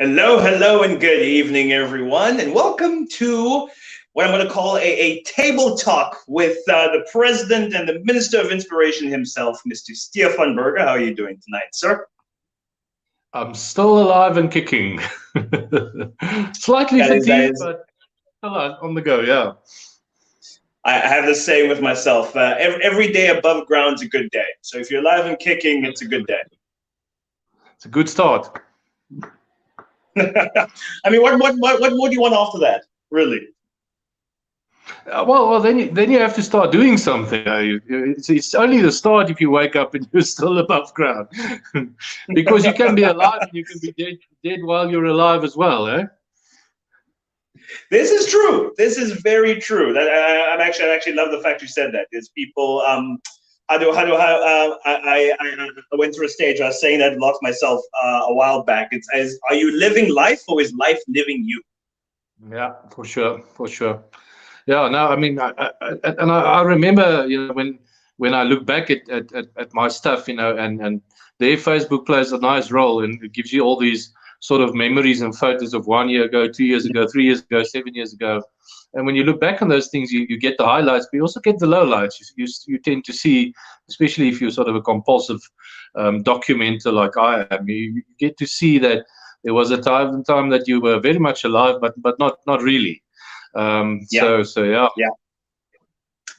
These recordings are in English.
Hello, hello, and good evening, everyone, and welcome to what I'm going to call a table talk with the President and the Minister of Inspiration himself, Mr. Stefan Berger. How are you doing tonight, sir? I'm still alive and kicking. Slightly That fatigued, is. but still on the go, yeah. I have the same with myself. Every day above ground is a good day. So if you're alive and kicking, it's a good day. It's a good start. I mean, what more do you want after that, really? Well, then you have to start doing something. It's only the start if you wake up and you're still above ground, because you can be alive and you can be dead while you're alive as well, eh? This is true. This is very true. That I actually love the fact you said that. There's people. I went through a stage. I was saying that lost myself a while back. It's as, are you living life or is life living you? Yeah, for sure, for sure. Yeah, no, I mean, I remember, when I look back at my stuff, and their Facebook plays a nice role, and it gives you all these sort of memories and photos of 1 year ago, 2 years ago, 3 years ago, 7 years ago. And when you look back on those things, you get the highlights, but you also get the lowlights. You tend to see, especially if you're sort of a compulsive documenter like I am, you get to see that there was a time that you were very much alive, but not really. Yeah, So yeah. yeah.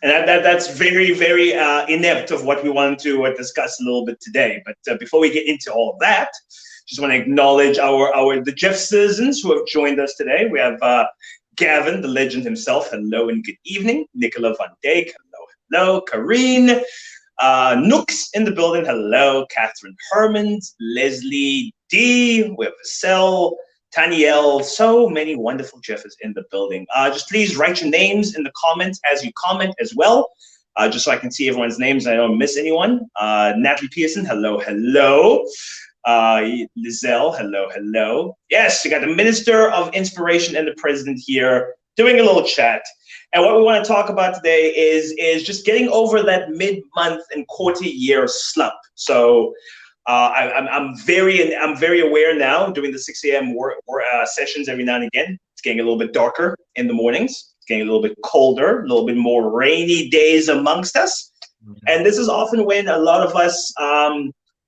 And that's very, very inept of what we want to discuss a little bit today. But before we get into all of that, just want to acknowledge the Jeff citizens who have joined us today. We have Gavin, the legend himself. Hello and good evening. Nicola van Dijk. Hello, hello. Karine. Nooks in the building. Hello. Catherine Hermans. Leslie D. We have Vassell. Tanielle, so many wonderful Jeffers in the building. Just please write your names in the comments as you comment as well, just so I can see everyone's names and I don't miss anyone. Natalie Pearson, hello, hello. Lizelle, hello, hello. Yes, we got the Minister of Inspiration and the President here doing a little chat. And what we want to talk about today is just getting over that mid-month and quarter year slump. So I'm very aware now doing the 6 a.m. sessions every now and again. It's getting a little bit darker in the mornings. It's getting a little bit colder, a little bit more rainy days amongst us. And this is often when a lot of us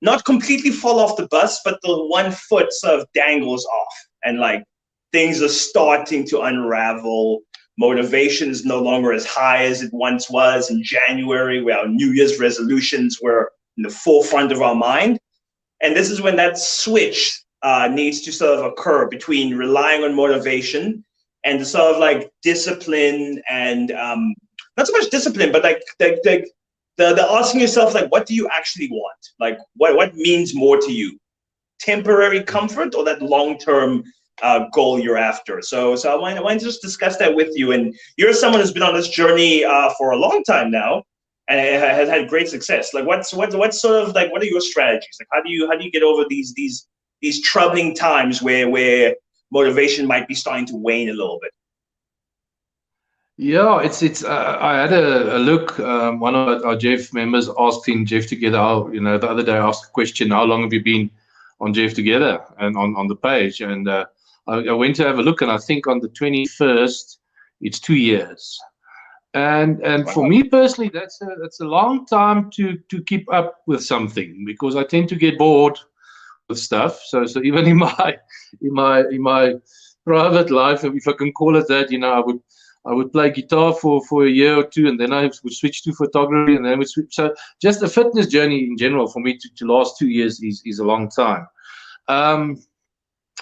not completely fall off the bus, but the one foot sort of dangles off. And like things are starting to unravel. Motivation is no longer as high as it once was in January, where our New Year's resolutions were in the forefront of our mind. And this is when that switch needs to sort of occur between relying on motivation and the sort of like discipline and not so much discipline, but like the asking yourself, like, what do you actually want? Like, what means more to you? Temporary comfort or that long-term goal you're after? So I want to just discuss that with you. And you're someone who's been on this journey for a long time now, and it has had great success. Like, what's sort of like, what are your strategies? Like, how do you get over these troubling times where motivation might be starting to wane a little bit? Yeah, it's. I had a look. One of our Jeff members asked in Jeff Together. The other day I asked a question. How long have you been on Jeff Together and on the page? And I went to have a look, and I think on the 21st, it's 2 years. And Wow. for me personally, that's a long time to keep up with something, because I tend to get bored with stuff. So even in my private life, if I can call it that, I would play guitar for a year or two, and then I would switch to photography, and then I would switch. So just the fitness journey in general for me to last 2 years is a long time.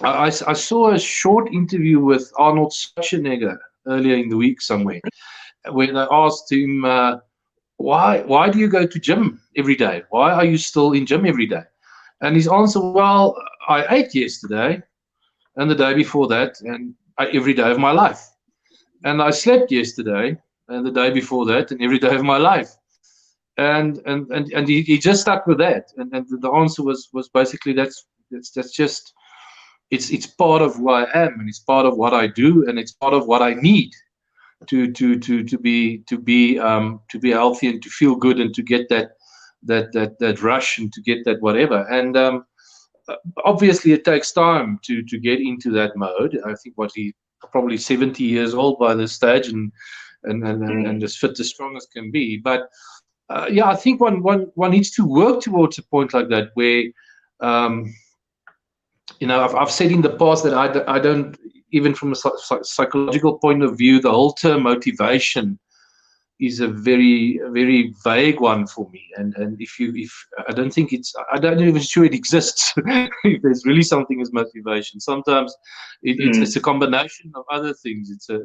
I saw a short interview with Arnold Schwarzenegger earlier in the week somewhere, when I asked him, why do you go to gym every day? Why are you still in gym every day? And his answer, well, I ate yesterday and the day before that, and every day of my life. And I slept yesterday and the day before that, and every day of my life. And he just stuck with that. And the answer was basically that's just it's part of who I am, and it's part of what I do, and it's part of what I need to be healthy and to feel good and to get that rush and to get that whatever. And obviously it takes time to get into that mode. I think he's probably 70 years old by this stage, and as fit as strong as can be. But yeah, I think one needs to work towards a point like that where, I've said in the past that I don't, even from a psychological point of view, the whole term motivation is a very, very vague one for me. And if I don't think I don't even sure it exists. If there's really something as motivation, sometimes it's a combination of other things. It's a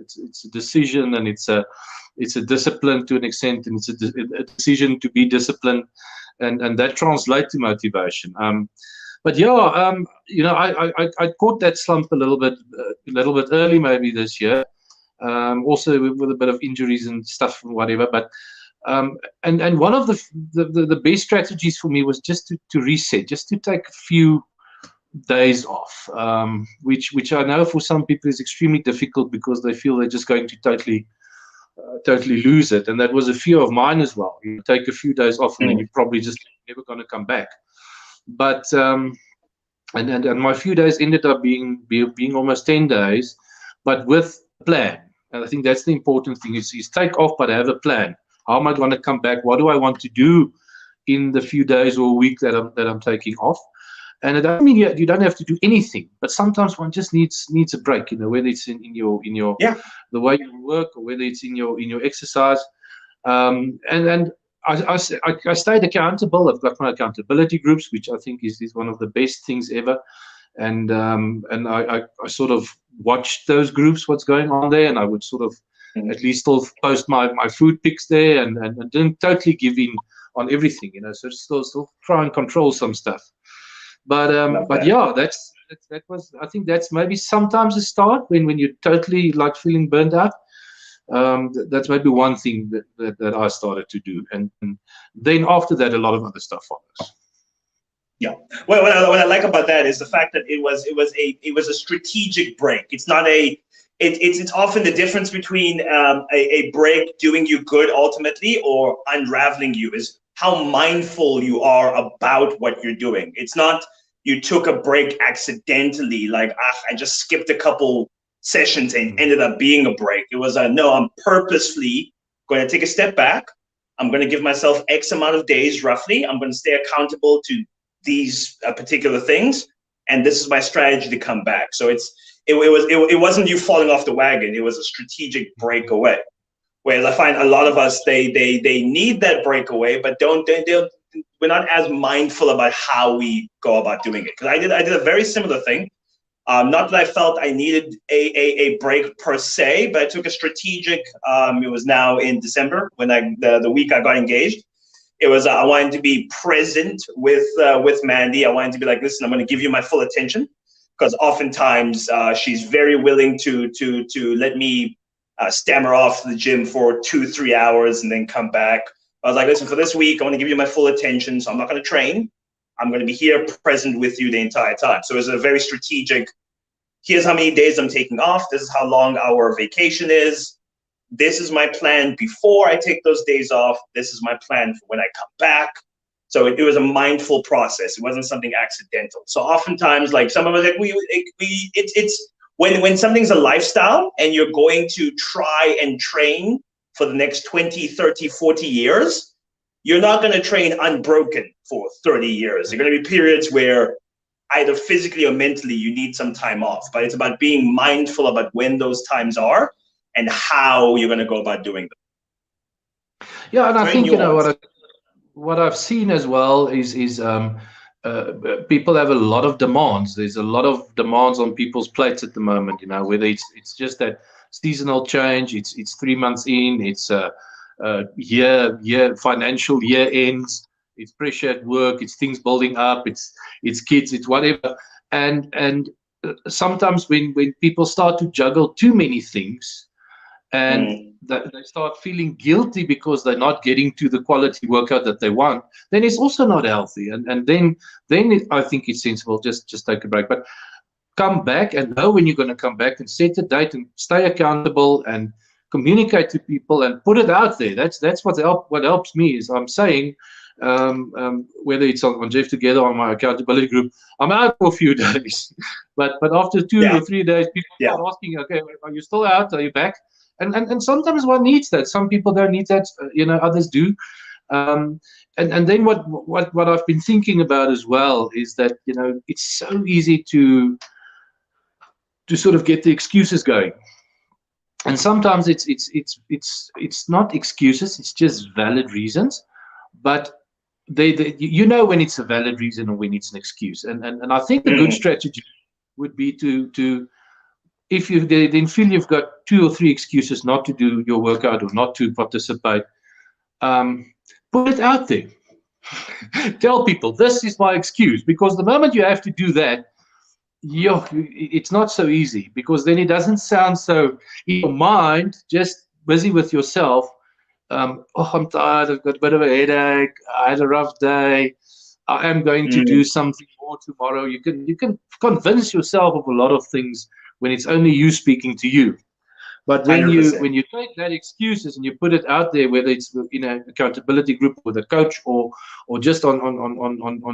decision, and it's a discipline to an extent, and it's a decision to be disciplined, and that translates to motivation. But yeah, I caught that slump a little bit early, maybe this year. Also with a bit of injuries and stuff and whatever, but and one of the best strategies for me was just to reset, just to take a few days off, which I know for some people is extremely difficult because they feel they're just going to totally lose it, and that was a fear of mine as well. You take a few days off and then you're probably just never going to come back. But and my few days ended up being almost 10 days, but with a plan. And I think that's the important thing is take off, but have a plan. How am I going to come back? What do I want to do in the few days or a week that I'm taking off? And it doesn't mean you don't have to do anything, but sometimes one just needs a break. Whether it's in your the way you work, or whether it's in your exercise. And I stayed accountable. I've got my accountability groups, which I think is one of the best things ever. And I sort of watched those groups, what's going on there, and I would sort of at least still post my food pics there, and didn't totally give in on everything, so still try and control some stuff. But yeah, that was, I think that's maybe sometimes a start when you're totally like feeling burnt out. That's maybe one thing that I started to do, and then after that a lot of other stuff follows. Yeah. Well, what I like about that is the fact that it was a strategic break. It's not it's often the difference between a break doing you good ultimately or unraveling you is how mindful you are about what you're doing. It's not you took a break accidentally, like I just skipped a couple sessions and ended up being a break. It was no, I'm purposefully going to take a step back. I'm going to give myself X amount of days roughly. I'm going to stay accountable to these particular things, and this is my strategy to come back. So it wasn't you falling off the wagon. It was a strategic breakaway. Whereas I find a lot of us they need that breakaway, but we're not as mindful about how we go about doing it. Because I did a very similar thing. Not that I felt I needed a break per se, but I took a strategic. It was now in December when the week I got engaged. It was I wanted to be present with Mandy. I wanted to be like, listen, I'm going to give you my full attention, because oftentimes she's very willing to let me stammer off to the gym for 2-3 hours and then come back. I was like, listen, for this week, I want to give you my full attention, so I'm not going to train. I'm going to be here present with you the entire time. So it was a very strategic, here's how many days I'm taking off. This is how long our vacation is. This is my plan before I take those days off. This is my plan for when I come back. So it was a mindful process. It wasn't something accidental. So oftentimes, like some of us, like it's when something's a lifestyle and you're going to try and train for the next 20, 30, 40 years, you're not going to train unbroken for 30 years. There are going to be periods where either physically or mentally you need some time off. But it's about being mindful about when those times are and how you're going to go about doing them. Yeah, and I think what I've seen as well is people have a lot of demands. There's a lot of demands on people's plates at the moment. Whether it's just that seasonal change, it's 3 months in, it's financial year ends, it's pressure at work, it's things building up, it's kids, it's whatever, and sometimes when people start to juggle too many things, and that they start feeling guilty because they're not getting to the quality workout that they want, then it's also not healthy. And then I think it's sensible just take a break, but come back and know when you're going to come back and set a date and stay accountable and communicate to people and put it out there. That's what helps me is I'm saying, whether it's on Jeff Together or on my accountability group, I'm out for a few days, but after 2 or 3 days, people start asking, okay, are you still out? Are you back? And sometimes one needs that. Some people don't need that, others do. And then what I've been thinking about as well is that it's so easy to sort of get the excuses going, and sometimes it's not excuses, it's just valid reasons, but they when it's a valid reason or when it's an excuse, and I think a good strategy would be to if you then feel you've got 2 or 3 excuses not to do your workout or not to participate, put it out there. Tell people this is my excuse, because the moment you have to do that, it's not so easy, because then it doesn't sound so in your mind, just busy with yourself. I'm tired, I've got a bit of a headache, I had a rough day, I am going to do something more tomorrow. You can convince yourself of a lot of things when it's only you speaking to you. But when 100%. you take that excuses and you put it out there, whether it's in an accountability group with a coach or just on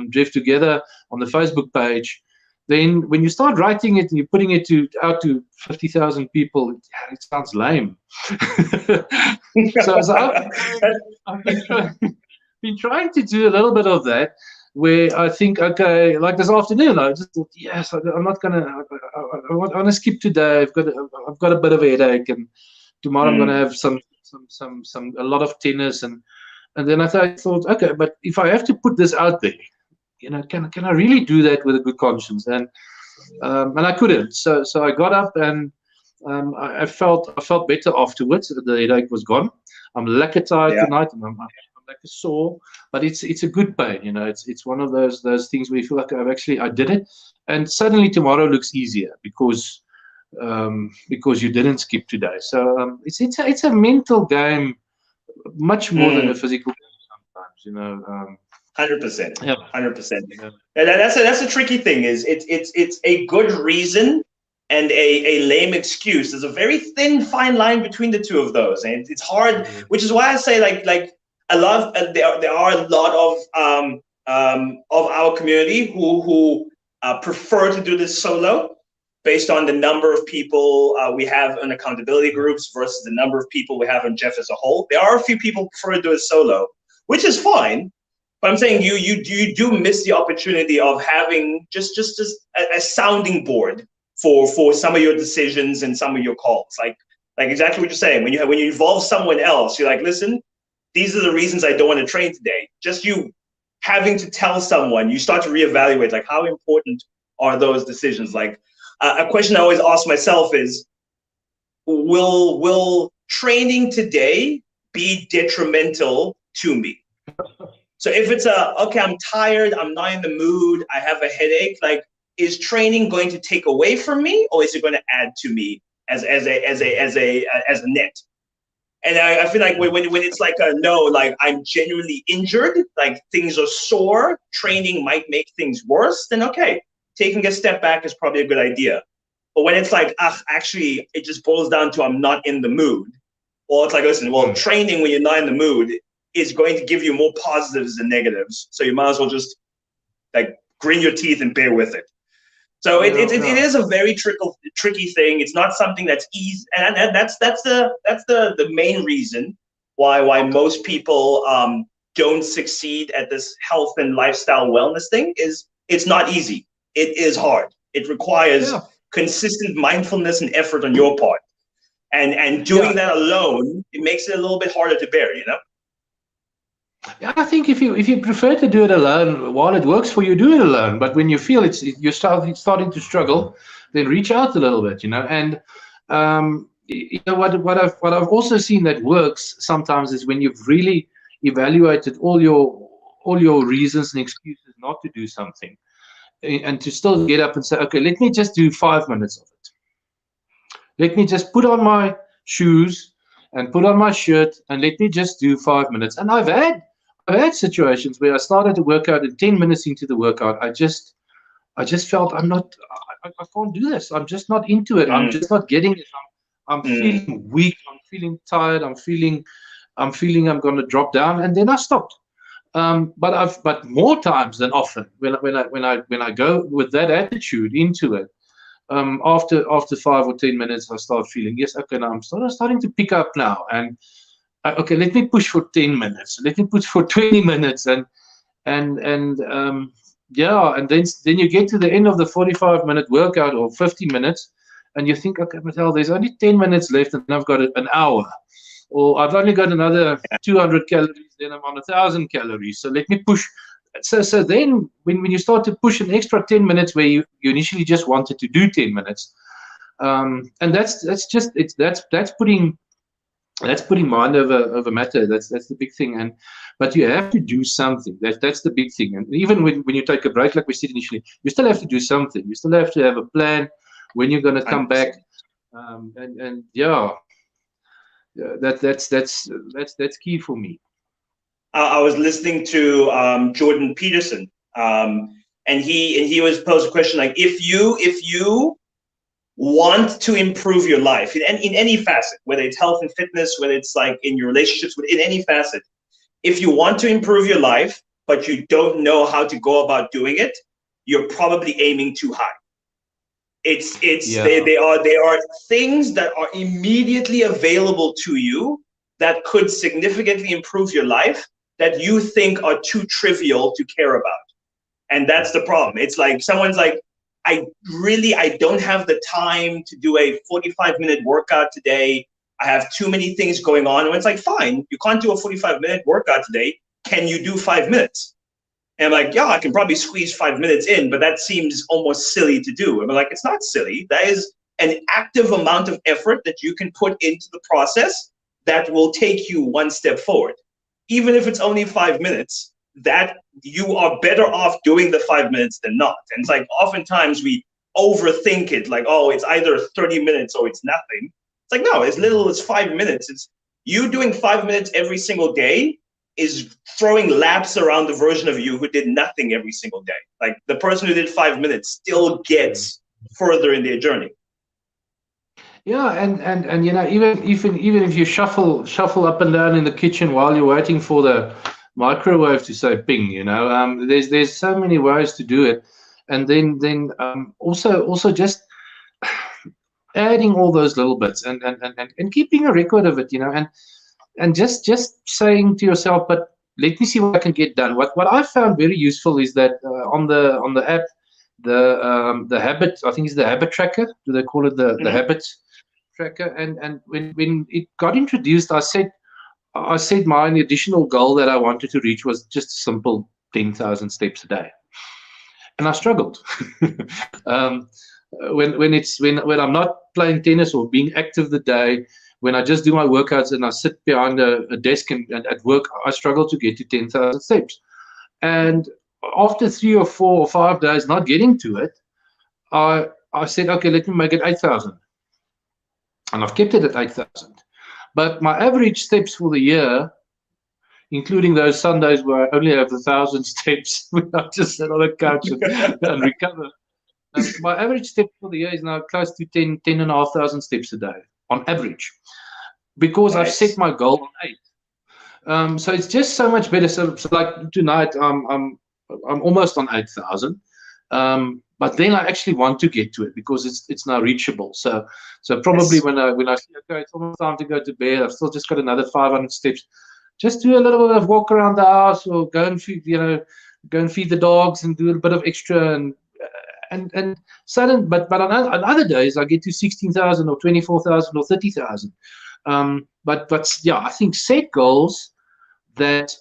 Jeff Together on the Facebook page, then when you start writing it and you're putting it out to 50,000 people, it sounds lame. so I've been trying to do a little bit of that, where I think, okay, like this afternoon, I just thought, yes, I'm not gonna. I want to skip today. I've got a bit of a headache, and tomorrow I'm gonna have a lot of tennis, and then I thought, okay, but if I have to put this out there, can I really do that with a good conscience? And I couldn't. So I got up and I felt better afterwards. The headache was gone. I'm lekker tired tonight, and I'm like a sore, but it's a good pain. It's one of those things where you feel like I did it, and suddenly tomorrow looks easier because you didn't skip today. So it's a mental game, much more than a physical game sometimes. 100%. 100%. And that's a tricky thing. Is it's a good reason and a lame excuse. There's a very thin, fine line between the two of those, and it's hard. Which is why I say like I love there are a lot of our community who prefer to do this solo, based on the number of people we have in accountability groups versus the number of people we have in Jeff as a whole. There are a few people who prefer to do it solo, which is fine. But I'm saying you do miss the opportunity of having just a sounding board for some of your decisions and some of your calls. Like exactly what you're saying. When you involve someone else, you're like, listen, these are the reasons I don't want to train today. Just you having to tell someone, you start to reevaluate, like, how important are those decisions? Like a question I always ask myself is, will training today be detrimental to me? So if it's okay, I'm tired, I'm not in the mood, I have a headache, like, is training going to take away from me, or is it going to add to me as a net? And I feel like when it's like no, like I'm genuinely injured, like things are sore, training might make things worse, then okay, taking a step back is probably a good idea. But when it's like, actually, it just boils down to I'm not in the mood, or it's like, listen, well, training when you're not in the mood is going to give you more positives than negatives. So you might as well just like grin your teeth and bear with it. So it is a very tricky thing. It's not something that's easy, and that's the main reason why most people don't succeed at this health and lifestyle wellness thing. Is it's not easy. It is hard. It requires consistent mindfulness and effort on your part, and doing that alone, it makes it a little bit harder to bear. Yeah, I think if you prefer to do it alone, while it works for you, do it alone. But when you feel you're starting to struggle, then reach out a little bit, And what I've also seen that works sometimes is when you've really evaluated all your reasons and excuses not to do something, and to still get up and say, okay, let me just do 5 minutes of it. Let me just put on my shoes and put on my shirt and let me just do 5 minutes. And I've had situations where I started to work out, and 10 minutes into the workout, I just felt I can't do this. I'm just not into it. I'm just not getting it. I'm feeling weak, I'm feeling tired, I'm feeling I'm going to drop down, and then I stopped. But more times than often, when I go with that attitude into it, after 5 or 10 minutes, I start feeling, yes, okay, now I'm starting to pick up now, and okay, let me push for 10 minutes, let me push for 20 minutes, and yeah, and then you get to the end of the 45-minute workout or 50 minutes, and you think, okay, but hell, there's only 10 minutes left, and I've got an hour. Or I've only got another 200 calories, then I'm on 1,000 calories. So let me push. So then when you start to push an extra 10 minutes where you initially just wanted to do 10 minutes, and that's putting mind over matter. That's the big thing. But you have to do something. That's the big thing. And even when you take a break, like we said initially, you still have to do something. You still have to have a plan when you're going to come back. And yeah. That's key for me. I was listening to Jordan Peterson, and he was posed a question like, if you want to improve your life in any facet, whether it's health and fitness, whether it's like in your relationships, in any facet, if you want to improve your life but you don't know how to go about doing it, you're probably aiming too high. They are things that are immediately available to you that could significantly improve your life that you think are too trivial to care about. And that's the problem. It's like someone's like, I don't have the time to do a 45-minute workout today. I have too many things going on. And it's like, fine, you can't do a 45-minute workout today. Can you do 5 minutes? And I'm like, yeah, I can probably squeeze 5 minutes in, but that seems almost silly to do. And I'm like, it's not silly. That is an active amount of effort that you can put into the process that will take you one step forward. Even if it's only 5 minutes, that you are better off doing the 5 minutes than not. And it's like, oftentimes we overthink it, like, oh, it's either 30 minutes or it's nothing. It's like, no, as little as 5 minutes. It's you doing 5 minutes every single day is throwing laps around the version of you who did nothing every single day. Like the person who did 5 minutes still gets further in their journey. Yeah, and you know, even if you shuffle up and down in the kitchen while you're waiting for the microwave to say ping, you know, there's so many ways to do it, and then also just adding all those little bits and keeping a record of it, you know, and just saying to yourself, but let me see what I can get done. What I found very useful is that on the app, the habit, I think it's the habit tracker. Do they call it the habit tracker? And when it got introduced, I said my additional goal that I wanted to reach was just a simple 10,000 steps a day, and I struggled. When I'm not playing tennis or being active the day, when I just do my workouts and I sit behind a desk and at work, I struggle to get to 10,000 steps. And after 3 or 4 or 5 days not getting to it, I said, okay, let me make it 8,000. And I've kept it at 8,000. But my average steps for the year, including those Sundays where I only have 1,000 steps, when I just sit on the couch and recover, my average step for the year is now close to 10,500 steps a day on average, because nice. I've set my goal on 8. So it's just so much better. So like tonight, I'm almost on 8,000. But then I actually want to get to it because it's now reachable. So probably yes. when I say, okay, it's almost time to go to bed, I've still just got another 500 steps. Just do a little bit of walk around the house, or go and feed the dogs and do a bit of extra and sudden. But on other days I get to 16,000 or 24,000 or 30,000. But yeah, I think set goals that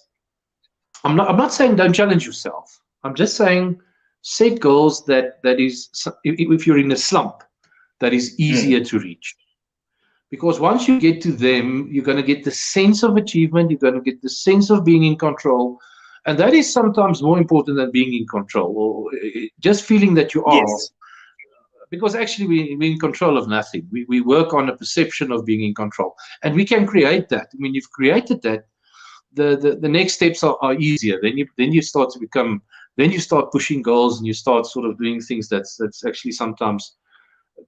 I'm not saying don't challenge yourself. I'm just saying set goals that is, if you're in a slump, that is easier to reach. Because once you get to them, you're going to get the sense of achievement, you're going to get the sense of being in control. And that is sometimes more important than being in control, or just feeling that you are. Yes. Because actually we're in control of nothing. We work on a perception of being in control. And we can create that. I mean, you've created that. The next steps are easier. Then you start to become, then you start pushing goals, and you start sort of doing things that's actually sometimes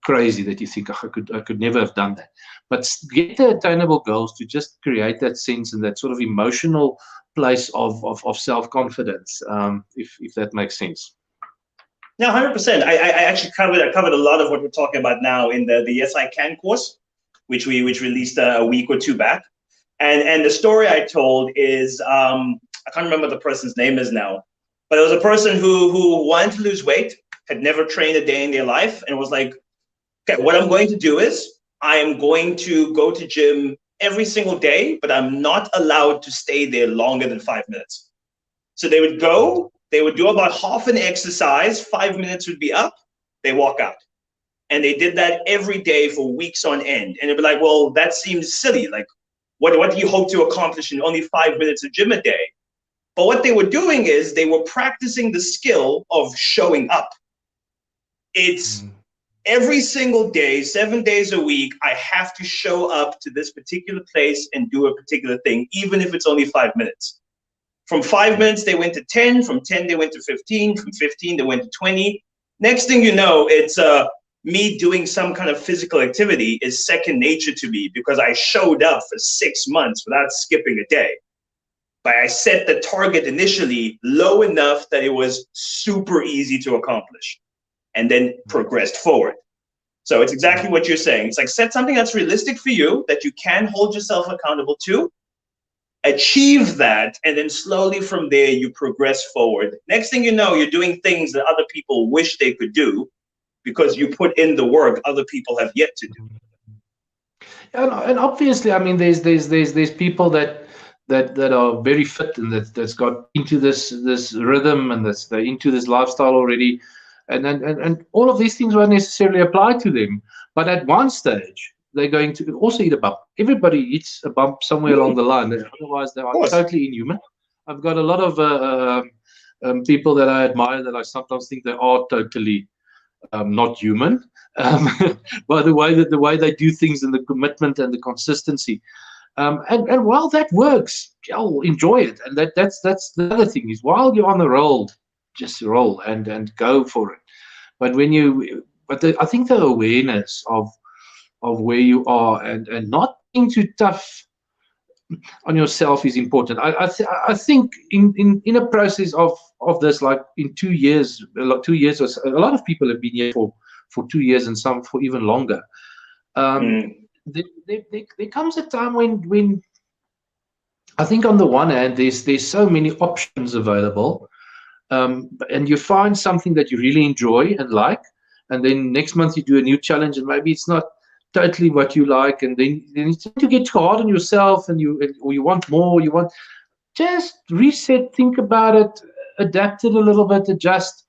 crazy that you think, oh, I could never have done that. But get the attainable goals to just create that sense and that sort of emotional place of self-confidence, if that makes sense. Yeah, 100%. I actually covered a lot of what we're talking about now in the Yes I Can course, which released a week or two back. And the story I told is, I can't remember what the person's name is now, but it was a person who wanted to lose weight, had never trained a day in their life, and was like, okay, what I'm going to do is I am going to go to gym every single day, but I'm not allowed to stay there longer than 5 minutes. So they would go, they would do about half an exercise, 5 minutes would be up, they walk out. And they did that every day for weeks on end. And it'd be like, well, that seems silly. Like, what do you hope to accomplish in only 5 minutes of gym a day? But what they were doing is they were practicing the skill of showing up. It's every single day, 7 days a week, I have to show up to this particular place and do a particular thing, even if it's only 5 minutes. From 5 minutes, they went to 10. From 10, they went to 15. From 15, they went to 20. Next thing you know, it's me doing some kind of physical activity is second nature to me because I showed up for 6 months without skipping a day. But I set the target initially low enough that it was super easy to accomplish and then progressed forward. So it's exactly what you're saying. It's like set something that's realistic for you, that you can hold yourself accountable to, achieve that, and then slowly from there you progress forward. Next thing you know, you're doing things that other people wish they could do because you put in the work other people have yet to do. And obviously, I mean, there's people that are very fit and that's got into this rhythm and they're into this lifestyle already, and all of these things won't necessarily apply to them. But at one stage, they're going to also eat a bump. Everybody eats a bump somewhere along the line. Otherwise, they are totally inhuman. I've got a lot of people that I admire that I sometimes think they are totally not human, by the way they do things and the commitment and the consistency. And while that works, enjoy it. And that's the other thing is while you're on the roll, just roll and go for it. But I think the awareness of where you are and not being too tough on yourself is important. I think in a process of this, like in 2 years, 2 years or so, a lot of people have been here for 2 years and some for even longer. There comes a time when I think on the one hand there's so many options available, and you find something that you really enjoy and like, and then next month you do a new challenge and maybe it's not totally what you like, and then you tend to get too hard on yourself and you want more, just reset, think about it, adapt it a little bit, adjust,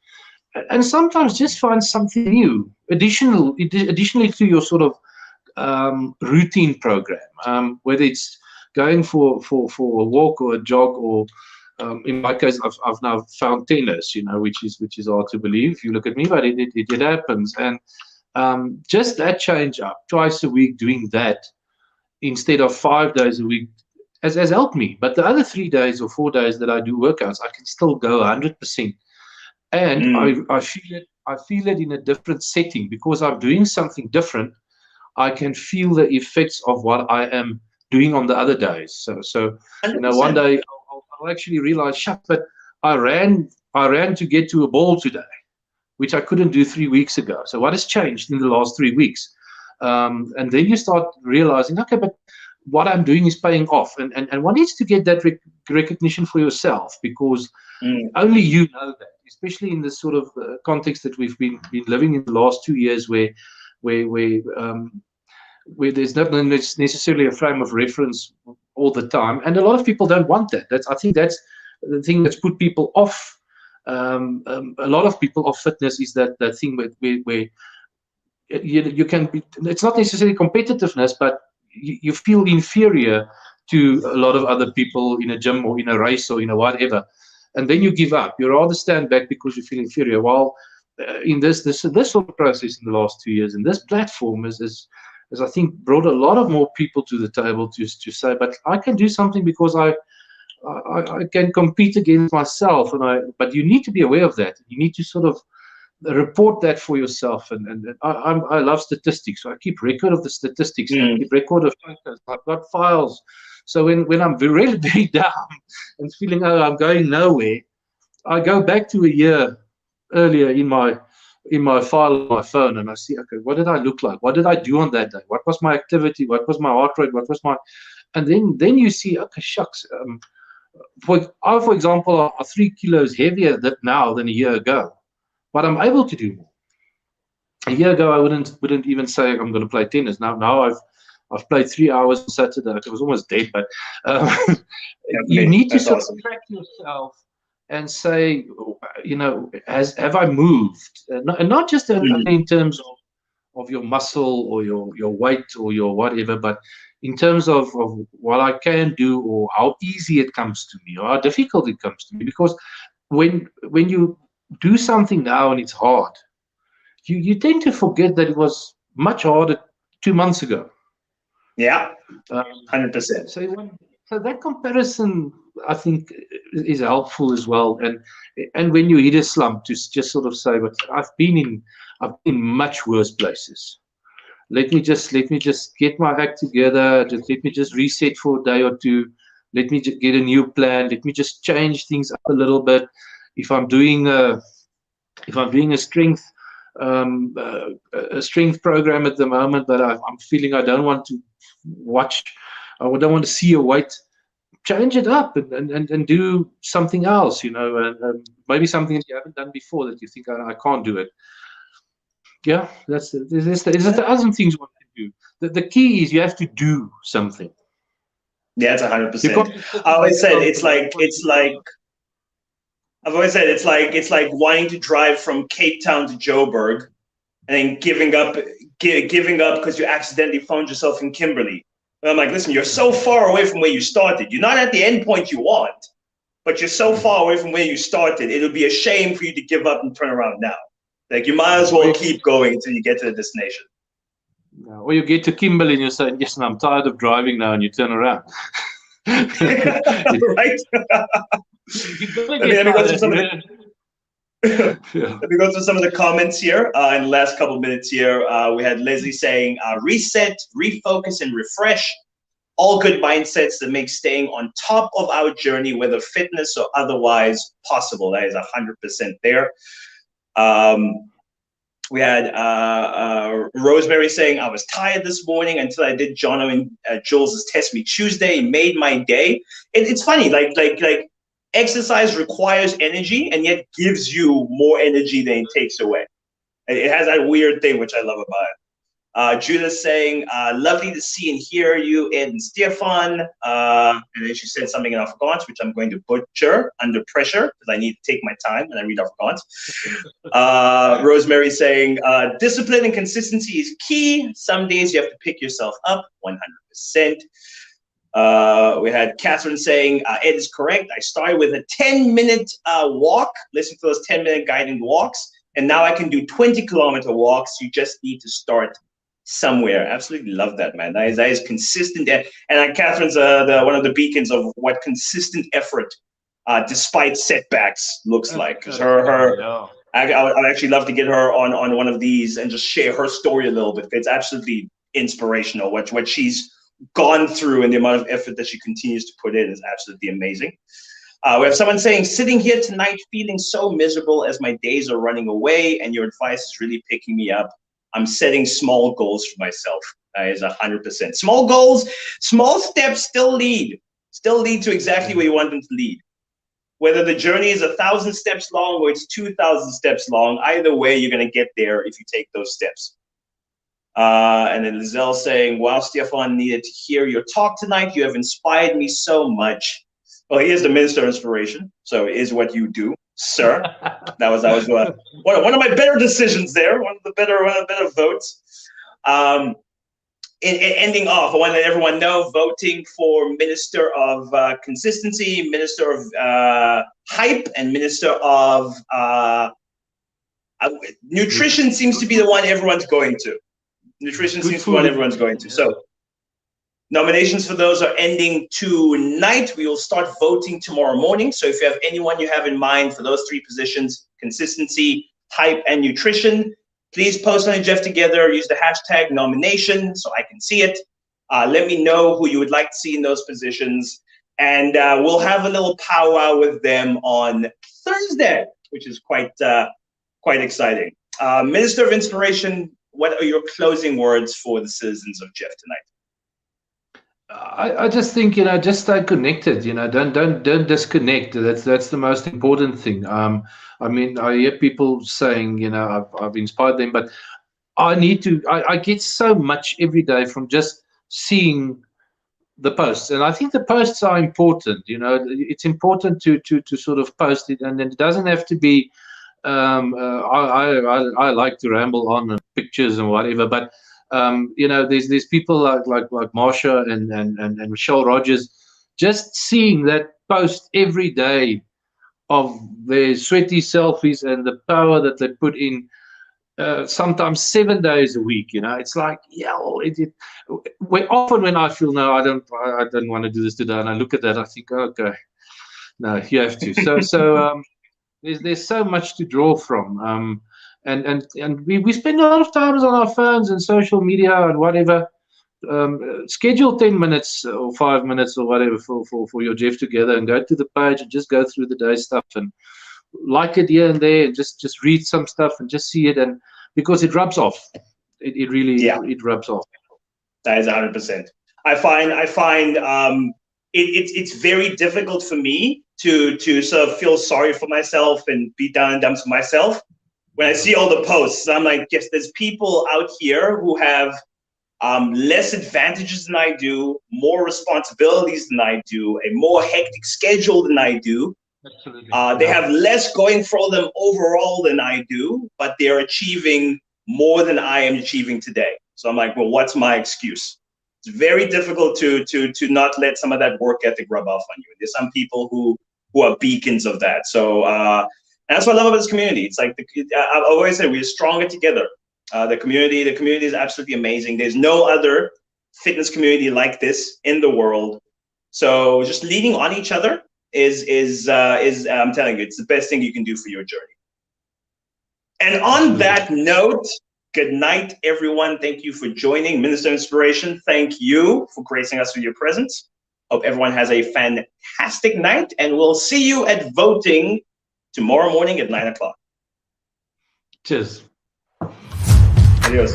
and sometimes just find something new additionally to your sort of routine program, whether it's going for a walk or a jog, or in my case I've now found tennis, which is hard to believe if you look at me, but it happens. And just that change up twice a week, doing that instead of 5 days a week has helped me. But the other 3 days or 4 days that I do workouts, I can still go 100%. And I feel it in a different setting because I'm doing something different. I can feel the effects of what I am doing on the other days. So one day I'll actually realize, but I ran to get to a ball today, which I couldn't do 3 weeks ago. So what has changed in the last 3 weeks? And then you start realizing, okay, but what I'm doing is paying off. And one needs to get that recognition for yourself, because only you know that, especially in this sort of context that we've been living in the last 2 years where there's not necessarily a frame of reference all the time. And a lot of people don't want that. I think that's the thing that's put people off. A lot of people of fitness is that thing where you can be, it's not necessarily competitiveness, but you feel inferior to a lot of other people in a gym or in a race or in a whatever, and then you give up. You rather stand back because you feel inferior. While in this sort of process in the last 2 years, and this platform is I think brought a lot of more people to the table to say, but I can do something because I can compete against myself, but you need to be aware of that. You need to sort of report that for yourself. And I love statistics, so I keep record of the statistics. I keep record of photos. I've got files. So when I'm really very down and feeling, oh, I'm going nowhere, I go back to a year earlier in my file on my phone, and I see, okay, what did I look like? What did I do on that day? What was my activity? What was my heart rate? What was my, and then you see, okay, shucks. I, for example, are 3 kilos heavier now than a year ago, but I'm able to do more. A year ago, I wouldn't even say I'm going to play tennis. Now I've played 3 hours on Saturday. I was almost dead, but you need to sort of track yourself and say, you know, have I moved? And not just in terms of your muscle or your weight or your whatever, but in terms of what I can do or how easy it comes to me or how difficult it comes to me. Because when you do something now and it's hard, you tend to forget that it was much harder 2 months ago. Yeah, 100%. So that comparison, I think, is helpful as well. And when you hit a slump, just sort of say, but I've been in much worse places. Let me just get my act together. Let me just reset for a day or two. Let me just get a new plan. Let me just change things up a little bit. If I'm doing a strength program at the moment, but I'm feeling I don't want to watch, I don't want to see your weight, change it up and do something else, you know, and maybe something that you haven't done before that you think, I can't do it. Yeah, there's a thousand things one can do. The key is you have to do something. Yeah, it's 100%. I always said it's like wanting to drive from Cape Town to Joburg and then giving up because you accidentally found yourself in Kimberley. And I'm like, listen, you're so far away from where you started. You're not at the end point you want, but you're so far away from where you started. It'll be a shame for you to give up and turn around now. Like, you might as well keep going until you get to the destination. Or you get to Kimberley and you say, yes, I'm tired of driving now, and you turn around. Right? Let me go through some of the comments here in the last couple of minutes here. We had Leslie saying, reset, refocus, and refresh. All good mindsets that make staying on top of our journey, whether fitness or otherwise, possible. That is 100% there. We had Rosemary saying, I was tired this morning until I did Jono and Jules' Test Me Tuesday. It made my day. It's funny, like exercise requires energy and yet gives you more energy than it takes away. It has that weird thing, which I love about it. Judith saying, lovely to see and hear you, Ed and Stefan. And then she said something in Afrikaans, which I'm going to butcher under pressure because I need to take my time when I read Afrikaans. Rosemary saying, discipline and consistency is key. Some days you have to pick yourself up 100%. We had Catherine saying, Ed is correct. I started with a 10-minute walk, listen to those 10-minute guided walks, and now I can do 20-kilometer walks. You just need to start somewhere. Absolutely love that, man. That is consistent. And Catherine's one of the beacons of what consistent effort, despite setbacks, looks like. Because I'd actually love to get her on one of these and just share her story a little bit. It's absolutely inspirational. What she's gone through and the amount of effort that she continues to put in is absolutely amazing. We have someone saying, sitting here tonight feeling so miserable as my days are running away, and your advice is really picking me up. I'm setting small goals for myself. That is 100%. Small goals, small steps still lead to exactly where you want them to lead. Whether the journey is 1,000 steps long or it's 2,000 steps long, either way, you're going to get there if you take those steps. And then Lizelle saying, wow, Stefan, needed to hear your talk tonight. You have inspired me so much. Well, he is the minister of inspiration, so it is what you do, sir. That was one of my better decisions there. One of the better votes. In ending off, I want to let everyone know, voting for Minister of Consistency, Minister of Hype, and Minister of Nutrition seems to be the one everyone's going to. Nutrition seems to be the one everyone's going to. So nominations for those are ending tonight. We will start voting tomorrow morning. So if you have anyone you have in mind for those three positions, consistency, type, and nutrition. Please post on Jeff Together. Use the hashtag nomination so I can see it. Let me know who you would like to see in those positions. And we'll have a little powwow with them on Thursday, which is quite exciting. Minister of Inspiration, what are your closing words for the citizens of Jeff tonight? I just think, just stay connected. Don't disconnect. That's the most important thing. I mean, I hear people saying, I've inspired them, but I get so much every day from just seeing the posts, and I think the posts are important. It's important to sort of post it, and it doesn't have to be. I like to ramble on pictures and whatever, but there's people like Marsha and Michelle Rogers, just seeing that post every day of their sweaty selfies and the power that they put in, sometimes 7 days a week. It's like, often when I feel, no, I don't want to do this today, and I look at that, I think, okay, no, you have to. So there's so much to draw from. And we spend a lot of time on our phones and social media and whatever. Schedule 10 minutes or 5 minutes or whatever for your Jeff Together, and go to the page and just go through the day stuff and like it here and there, and just read some stuff and just see it, and because it rubs off. It really it rubs off. That is 100%. I find it's very difficult for me to sort of feel sorry for myself and be down and dumps for myself when I see all the posts. I'm like, yes, there's people out here who have less advantages than I do, more responsibilities than I do, a more hectic schedule than I do. Absolutely. They have less going for them overall than I do, but they're achieving more than I am achieving today. So I'm like, well, what's my excuse? It's very difficult to not let some of that work ethic rub off on you. There's some people who are beacons of that. So and that's what I love about this community. It's like I've always said, we're stronger together. The community is absolutely amazing. There's no other fitness community like this in the world. So just leaning on each other is I'm telling you, it's the best thing you can do for your journey. And on that note, good night, everyone. Thank you for joining Minister Inspiration. Thank you for gracing us with your presence. Hope everyone has a fantastic night, and we'll see you at voting tomorrow morning at 9 o'clock. Cheers. Adios.